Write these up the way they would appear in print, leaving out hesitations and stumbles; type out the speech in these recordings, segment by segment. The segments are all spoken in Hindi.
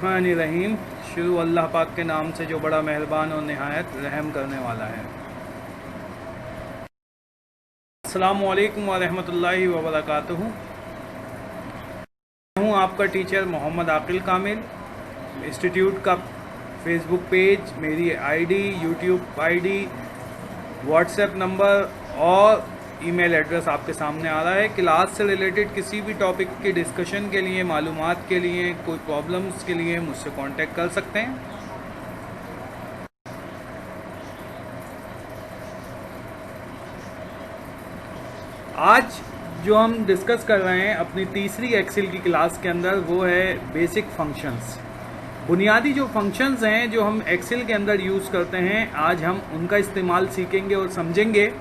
रहीम। शुरू अल्लाह पाक के नाम से जो बड़ा मेहरबान और नहायत रहम करने वाला है। अस्सलामु अलैकुम व रहमतुल्लाहि व बरकातुहू। मैं हूँ आपका टीचर मोहम्मद आकिल कामिल। इंस्टीट्यूट का फेसबुक पेज, मेरी ID, YouTube ID, WhatsApp number और ईमेल एड्रेस आपके सामने आ रहा है। क्लास से रिलेटेड किसी भी टॉपिक की डिस्कशन के लिए, मालूमात के लिए, कोई प्रॉब्लम्स के लिए मुझसे कांटेक्ट कर सकते हैं। आज जो हम डिस्कस कर रहे हैं अपनी तीसरी एक्सेल की क्लास के अंदर, वो है बेसिक फंक्शंस। बुनियादी जो फंक्शंस हैं जो हम एक्सेल के अंदर यूज़ करते हैं, आज हम उनका इस्तेमाल सीखेंगे और समझेंगे।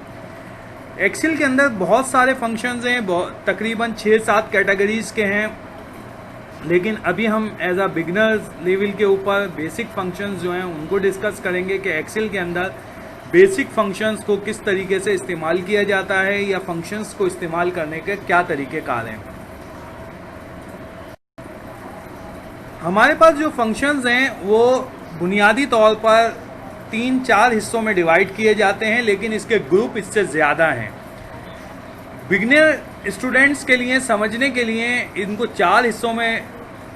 एक्सेल के अंदर बहुत सारे फंक्शंस हैं, तकरीबन 6-7 कैटेगरीज के हैं, लेकिन अभी हम एज अ बिगनर्स लेवल के ऊपर बेसिक फंक्शंस जो हैं उनको डिस्कस करेंगे कि एक्सेल के अंदर बेसिक फंक्शंस को किस तरीके से इस्तेमाल किया जाता है या फंक्शंस को इस्तेमाल करने के क्या तरीक़ेकार हैं। हमारे पास जो फंक्शंस हैं वो बुनियादी तौर पर 3-4 हिस्सों में डिवाइड किए जाते हैं, लेकिन इसके ग्रुप इससे ज़्यादा हैं। बिगनर स्टूडेंट्स के लिए समझने के लिए इनको 4 हिस्सों में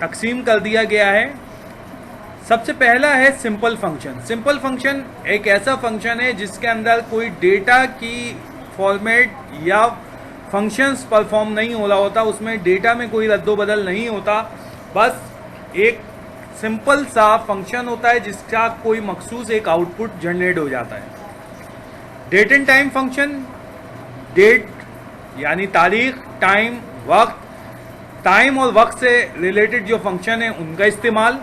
तकसीम कर दिया गया है। सबसे पहला है सिंपल फंक्शन। सिंपल फंक्शन एक ऐसा फंक्शन है जिसके अंदर कोई डेटा की फॉर्मेट या फंक्शंस परफॉर्म नहीं हो रहा होता, उसमें डेटा में कोई रद्दोबदल नहीं होता, बस एक सिंपल सा फंक्शन होता है जिसका कोई मखसूस एक आउटपुट जनरेट हो जाता है। Date and time function, date यानी तारीख, टाइम वक्त, टाइम और वक्त से रिलेटेड जो फंक्शन है उनका इस्तेमाल।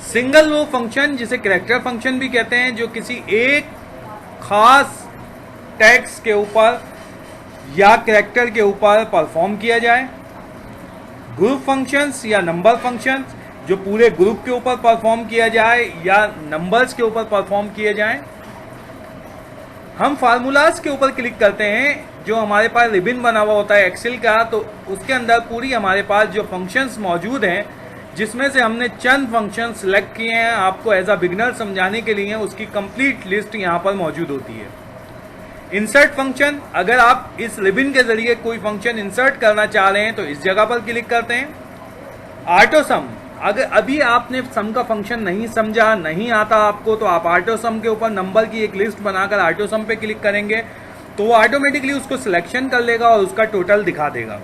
सिंगल रो फंक्शन जिसे कैरेक्टर फंक्शन भी कहते हैं, जो किसी एक खास टेक्स्ट के ऊपर या कैरेक्टर के ऊपर परफॉर्म किया जाए। ग्रुप फंक्शंस या नंबर फंक्शंस जो पूरे ग्रुप के ऊपर परफॉर्म किया जाए या नंबर्स के ऊपर परफॉर्म किए जाए। हम फार्मूलाज के ऊपर क्लिक करते हैं, जो हमारे पास रिबन बना हुआ होता है एक्सेल का, तो उसके अंदर पूरी हमारे पास जो फंक्शंस मौजूद हैं, जिसमें से हमने चंद फंक्शन सेलेक्ट किए हैं आपको एज अ बिगनर समझाने के लिए, उसकी कंप्लीट लिस्ट यहाँ पर मौजूद होती है। इंसर्ट फंक्शन, अगर आप इस रिबन के जरिए कोई फंक्शन इंसर्ट करना चाह रहे हैं तो इस जगह पर क्लिक करते हैं। ऑटो सम, अगर अभी आपने सम का फंक्शन नहीं समझा, नहीं आता आपको, तो आप ऑटो सम के ऊपर नंबर की एक लिस्ट बनाकर ऑटो सम पे क्लिक करेंगे तो वो ऑटोमेटिकली उसको सिलेक्शन कर लेगा और उसका टोटल दिखा देगा।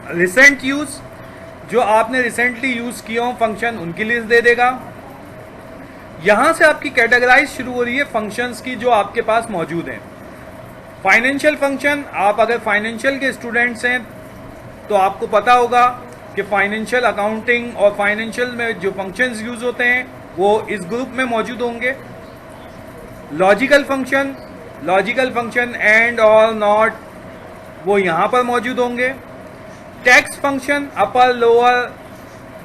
रिसेंट यूज, जो आपने रिसेंटली यूज किए हो फंक्शन उनकी लिस्ट दे देगा। यहां से आपकी कैटेगराइज शुरू हो रही है फंक्शंस की जो आपके पास मौजूद हैं। फाइनेंशियल फंक्शन, आप अगर फाइनेंशियल के स्टूडेंट्स हैं तो आपको पता होगा कि फाइनेंशियल अकाउंटिंग और फाइनेंशियल में जो फंक्शंस यूज होते हैं वो इस ग्रुप में मौजूद होंगे। Logical function and or not, वो यहां पर मौजूद होंगे। Text function, upper, lower,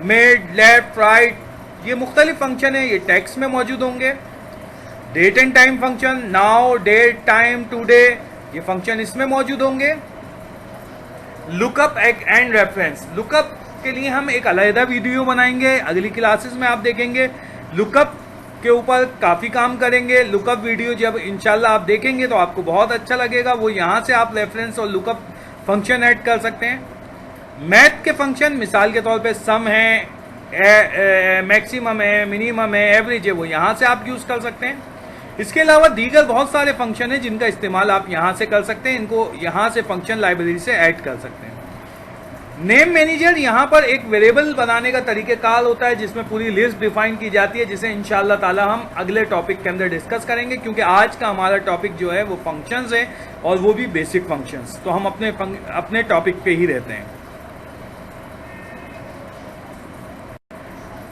mid, left, right, ये मुख्तलिफ फंक्शन है, ये टेक्स्ट में मौजूद होंगे। Date and time function, now, date, time, today, ये फंक्शन इसमें मौजूद होंगे। लुकअप एंड रेफरेंस, लुकअप के लिए हम एक अलग वीडियो बनाएंगे, अगली क्लासेस में आप देखेंगे। लुकअप के ऊपर काफ़ी काम करेंगे। लुकअप वीडियो जब इंशाल्लाह आप देखेंगे तो आपको बहुत अच्छा लगेगा, वो यहाँ से आप रेफरेंस और लुकअप फंक्शन ऐड कर सकते हैं। मैथ के फंक्शन, मिसाल के तौर पे सम है, मैक्सिमम है, मिनिमम है, एवरेज है, वो यहाँ से आप यूज़ कर सकते हैं। इसके अलावा दीगर बहुत सारे फंक्शन हैं जिनका इस्तेमाल आप यहाँ से कर सकते हैं, इनको यहाँ से फंक्शन लाइब्रेरी से ऐड कर सकते हैं। नेम मैनेजर, यहाँ पर एक वेरिएबल बनाने का तरीक़ेकार होता है जिसमें पूरी लिस्ट डिफाइन की जाती है, जिसे इंशाअल्लाह ताला हम अगले टॉपिक के अंदर डिस्कस करेंगे, क्योंकि आज का हमारा टॉपिक जो है वो फंक्शंस है और वो भी बेसिक फंक्शंस, तो हम अपने टॉपिक पे ही रहते हैं।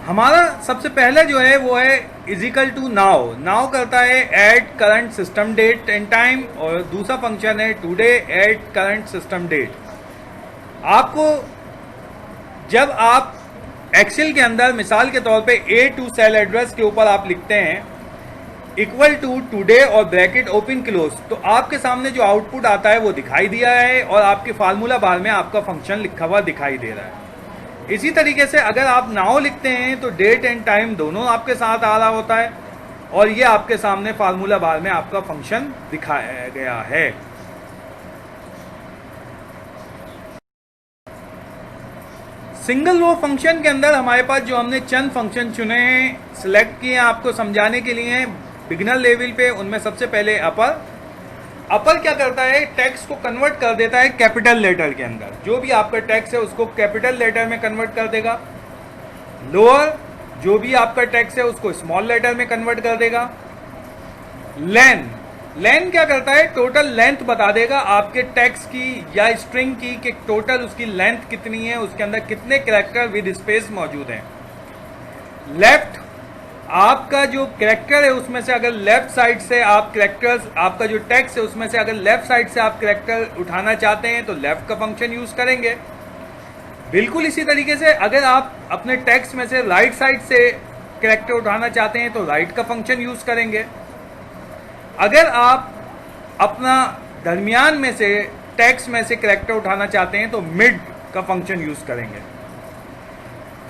हमारा सबसे पहले जो है वो है इजिकल टू नाउ। नाउ करता है add current system date and time, और दूसरा फंक्शन है today add current system date. आपको जब आप एक्सेल के अंदर मिसाल के तौर पे A2 सेल एड्रेस के ऊपर आप लिखते हैं इक्वल टू टुडे और ब्रैकेट ओपन क्लोज, तो आपके सामने जो आउटपुट आता है वो दिखाई दिया है और आपके फार्मूला बार में आपका फंक्शन लिखा हुआ दिखाई दे रहा है। इसी तरीके से अगर आप नाउ लिखते हैं तो डेट एंड टाइम दोनों आपके साथ आ रहा होता है, और ये आपके सामने फार्मूला बार में आपका फंक्शन दिखाया गया है। सिंगल रो फंक्शन के अंदर हमारे पास जो हमने चंद फंक्शन चुने हैं, सिलेक्ट किए हैं आपको समझाने के लिए बिगिनर लेवल पे, उनमें सबसे पहले अपर क्या करता है, टेक्स्ट को कन्वर्ट कर देता है कैपिटल लेटर के अंदर। जो भी आपका टेक्स्ट है उसको कैपिटल लेटर में कन्वर्ट कर देगा। लोअर जो भी आपका टेक्स्ट है उसको स्मॉल लेटर में कन्वर्ट कर देगा। लेन क्या करता है, टोटल लेंथ बता देगा आपके टेक्स्ट की या स्ट्रिंग की कि टोटल उसकी लेंथ कितनी है, उसके अंदर कितने कैरेक्टर विद स्पेस मौजूद हैं। लेफ्ट आपका जो कैरेक्टर है उसमें से अगर लेफ्ट साइड से आप कैरेक्टर्स, आपका जो टेक्स्ट है उसमें से अगर लेफ्ट साइड से आप कैरेक्टर उठाना चाहते हैं तो लेफ्ट का फंक्शन यूज करेंगे। बिल्कुल इसी तरीके से अगर आप अपने टेक्स्ट में से राइट साइड से कैरेक्टर उठाना चाहते हैं तो राइट का फंक्शन यूज करेंगे। अगर आप अपना दरमियान में से टेक्स्ट में से कैरेक्टर उठाना चाहते हैं तो मिड का फंक्शन यूज करेंगे।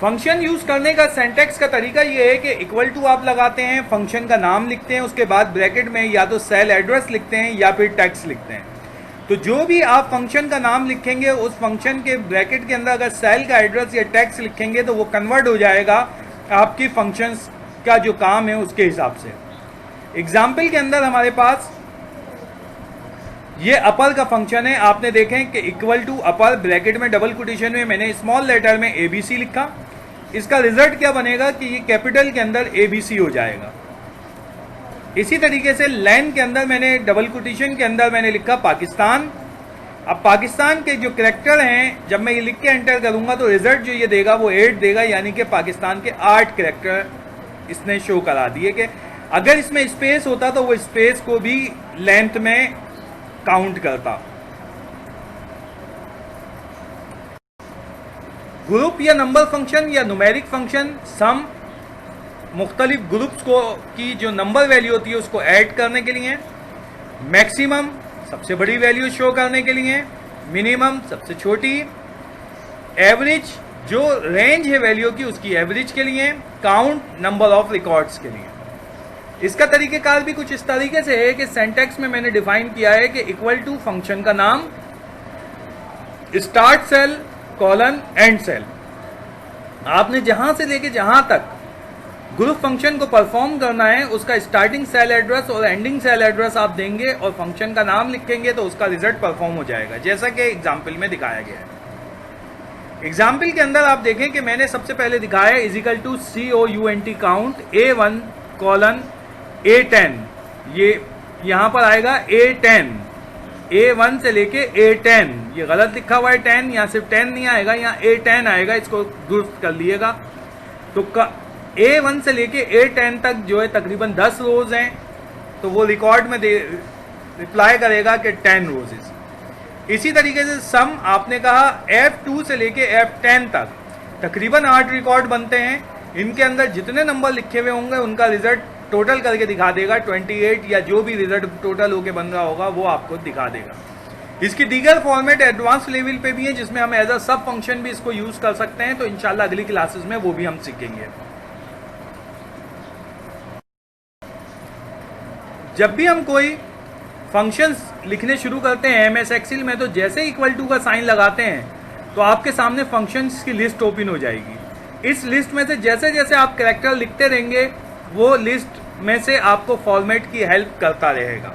फंक्शन यूज करने का सिंटैक्स का तरीका ये है कि इक्वल टू आप लगाते हैं, फंक्शन का नाम लिखते हैं, उसके बाद ब्रैकेट में या तो सेल एड्रेस लिखते हैं या फिर टेक्स्ट लिखते हैं। तो जो भी आप फंक्शन का नाम लिखेंगे उस फंक्शन के ब्रैकेट के अंदर अगर सेल का एड्रेस या टेक्स्ट लिखेंगे तो वो कन्वर्ट हो जाएगा आपकी फंक्शंस का जो काम है उसके हिसाब से। एग्जाम्पल के अंदर हमारे पास ये अपर का फंक्शन है, आपने देखें कि इक्वल टू अपर ब्रैकेट में डबल कोटेशन में मैंने स्मॉल लेटर में ABC लिखा। इसका रिजल्ट क्या बनेगा कि ये कैपिटल के अंदर ABC हो जाएगा। इसी तरीके से लाइन के अंदर मैंने डबल कोटेशन के अंदर मैंने लिखा पाकिस्तान। अब पाकिस्तान के जो कैरेक्टर हैं जब मैं ये लिख के एंटर करूंगा तो रिजल्ट जो ये देगा वो 8 देगा, यानी कि पाकिस्तान के 8 कैरेक्टर इसने शो करा दिए। कि अगर इसमें स्पेस होता तो वो स्पेस को भी लेंथ में काउंट करता। ग्रुप या नंबर फंक्शन या न्यूमेरिक फंक्शन सम मुख्तलिफ ग्रुप्स को की जो नंबर वैल्यू होती है उसको ऐड करने के लिए, मैक्सिमम सबसे बड़ी वैल्यू शो करने के लिए, मिनिमम सबसे छोटी, एवरेज जो रेंज है वैल्यू की उसकी एवरेज के लिए, काउंट नंबर ऑफ रिकॉर्ड्स के लिए। इसका तरीकेकार भी कुछ इस तरीके से है कि सिंटैक्स में मैंने डिफाइन किया है कि इक्वल टू फंक्शन का नाम, start cell colon end cell. आपने जहां से लेके जहां तक ग्रुप फंक्शन को परफॉर्म करना है उसका स्टार्टिंग सेल एड्रेस और एंडिंग सेल एड्रेस आप देंगे और फंक्शन का नाम लिखेंगे तो उसका रिजल्ट परफॉर्म हो जाएगा, जैसा कि एग्जाम्पल में दिखाया गया है। एग्जाम्पल के अंदर आप देखें कि मैंने सबसे पहले दिखाया equal to COUNT count A1 colon A10, ये यहां पर आएगा A10, A1 से लेके A10। ये गलत लिखा हुआ है 10, यहाँ सिर्फ 10 नहीं आएगा, यहाँ A10 आएगा, इसको दुरुस्त कर लिएगा। तो A1 से लेके A10 तक जो है तकरीबन 10 रोज हैं, तो वो रिकॉर्ड में रिप्लाई करेगा कि 10 रोजेस। इसी तरीके से सम आपने कहा F2 से लेके F10 तक तकरीबन 8 रिकॉर्ड बनते हैं। इनके अंदर जितने नंबर लिखे हुए होंगे उनका रिजल्ट टोटल करके दिखा देगा, 28 या जो भी रिजल्ट टोटल होके बन रहा होगा वो आपको दिखा देगा। इसकी दीगर फॉर्मेट एडवांस लेवल पे भी है जिसमें हम एज अ सब फंक्शन भी इसको यूज कर सकते हैं, तो इंशाल्लाह अगली क्लासेस में वो भी हम सीखेंगे। जब भी हम कोई फंक्शंस लिखने शुरू करते हैं MS एक्सेल में, तो जैसे इक्वल टू का साइन लगाते हैं तो आपके सामने फंक्शंस की लिस्ट ओपन हो जाएगी। इस लिस्ट में से जैसे जैसे आप कैरेक्टर लिखते रहेंगे वो लिस्ट में से आपको फॉर्मेट की हेल्प करता रहेगा।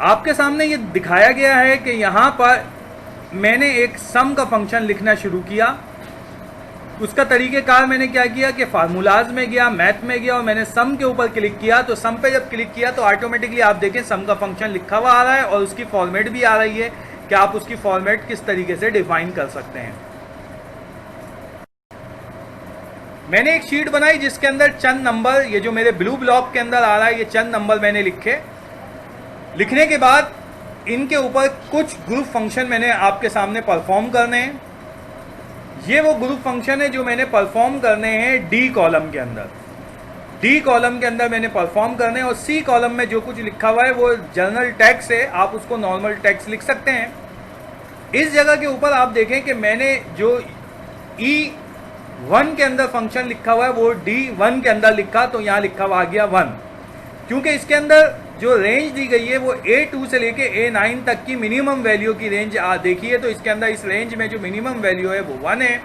आपके सामने ये दिखाया गया है कि यहां पर मैंने एक सम का फंक्शन लिखना शुरू किया। उसका तरीकेकार मैंने क्या किया कि फार्मूलाज में गया, मैथ में गया और मैंने सम के ऊपर क्लिक किया। तो सम पे जब क्लिक किया तो ऑटोमेटिकली आप देखें सम का फंक्शन लिखा हुआ आ रहा है और उसकी फॉर्मेट भी आ रही है कि आप उसकी फॉर्मेट किस तरीके से डिफाइन कर सकते हैं। मैंने एक शीट बनाई जिसके अंदर चंद नंबर, ये जो मेरे ब्लू ब्लॉक के अंदर आ रहा है, ये चंद नंबर मैंने लिखे। लिखने के बाद इनके ऊपर कुछ ग्रुप फंक्शन मैंने आपके सामने परफॉर्म करने हैं। ये वो ग्रुप फंक्शन है जो मैंने परफॉर्म करने हैं D कॉलम के अंदर। D कॉलम के अंदर मैंने परफॉर्म करने हैं और C कॉलम में जो कुछ लिखा हुआ है वो जनरल टेक्स्ट है, आप उसको नॉर्मल टेक्स्ट लिख सकते हैं। इस जगह के ऊपर आप देखें कि मैंने जो E1 के अंदर फंक्शन लिखा हुआ है वो D1 के अंदर लिखा, तो यहाँ लिखा हुआ आ गया 1, क्योंकि इसके अंदर जो रेंज दी गई है वो A2 से लेके A9 तक की मिनिमम वैल्यू की रेंज देखिए। तो इसके अंदर इस रेंज में जो मिनिमम वैल्यू है वो 1 है,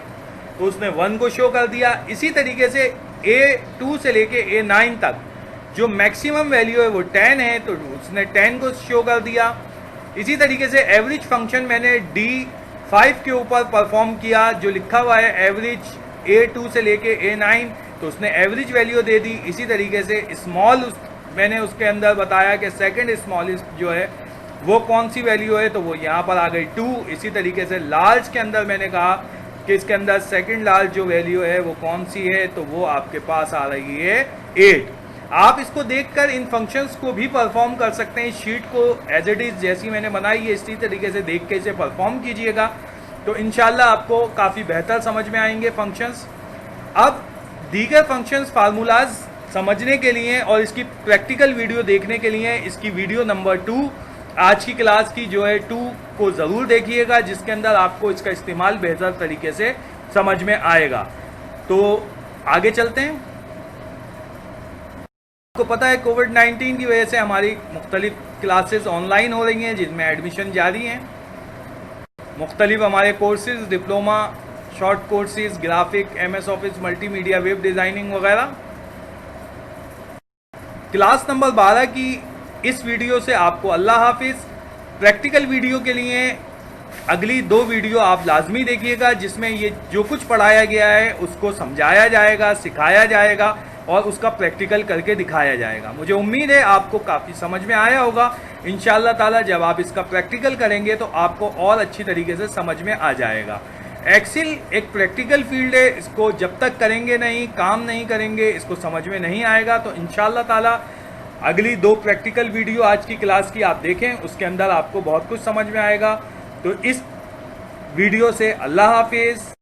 तो उसने 1 को शो कर दिया। इसी तरीके से A2 से लेके A9 तक जो मैक्सिमम वैल्यू है वो 10 है, तो उसने 10 को शो कर दिया। इसी तरीके से एवरेज फंक्शन मैंने D5 के ऊपर परफॉर्म किया, जो लिखा हुआ है एवरेज A2 से लेके A9, तो उसने एवरेज वैल्यू दे दी। इसी तरीके से स्मॉल मैंने उसके अंदर बताया कि सेकंड स्मॉलेस्ट जो है वो कौन सी वैल्यू है, तो वो यहाँ पर आ गई 2। इसी तरीके से लार्ज के अंदर मैंने कहा कि इसके अंदर सेकंड लार्ज जो वैल्यू है वो कौन सी है, तो वो आपके पास आ रही है 8। आप इसको देखकर इन फंक्शंस को भी परफॉर्म कर सकते हैं। शीट को एज इट इज़ जैसी मैंने बनाई है इसी तरीके से देख के इसे परफॉर्म कीजिएगा, तो इंशाल्लाह आपको काफ़ी बेहतर समझ में आएंगे फंक्शंस। अब दीगर फंक्शंस फार्मूलाज समझने के लिए और इसकी प्रैक्टिकल वीडियो देखने के लिए इसकी वीडियो नंबर 2 आज की क्लास की जो है 2 को ज़रूर देखिएगा, जिसके अंदर आपको इसका इस्तेमाल बेहतर तरीके से समझ में आएगा। तो आगे चलते हैं। आपको पता है कोविड-19 की वजह से हमारी मुख्तलिफ क्लासेस ऑनलाइन हो रही हैं, जिनमें एडमिशन जारी हैं। मुख्तलिफ हमारे courses, diploma, short courses, graphic, MS office, multimedia, web designing वगैरह। क्लास नंबर 12 की इस वीडियो से आपको अल्लाह हाफिज़। प्रैक्टिकल वीडियो के लिए अगली 2 वीडियो आप लाजमी देखिएगा, जिसमें ये जो कुछ पढ़ाया गया है उसको समझाया जाएगा, सिखाया जाएगा और उसका प्रैक्टिकल करके दिखाया जाएगा। मुझे उम्मीद है आपको काफ़ी समझ में आया होगा। इंशाअल्लाह ताला जब आप इसका प्रैक्टिकल करेंगे तो आपको और अच्छी तरीके से समझ में आ जाएगा। एक्सेल एक प्रैक्टिकल फील्ड है, इसको जब तक करेंगे नहीं, काम नहीं करेंगे, इसको समझ में नहीं आएगा। तो इंशाअल्लाह ताला अगली 2 प्रैक्टिकल वीडियो आज की क्लास की आप देखें, उसके अंदर आपको बहुत कुछ समझ में आएगा। तो इस वीडियो से अल्लाह हाफिज़।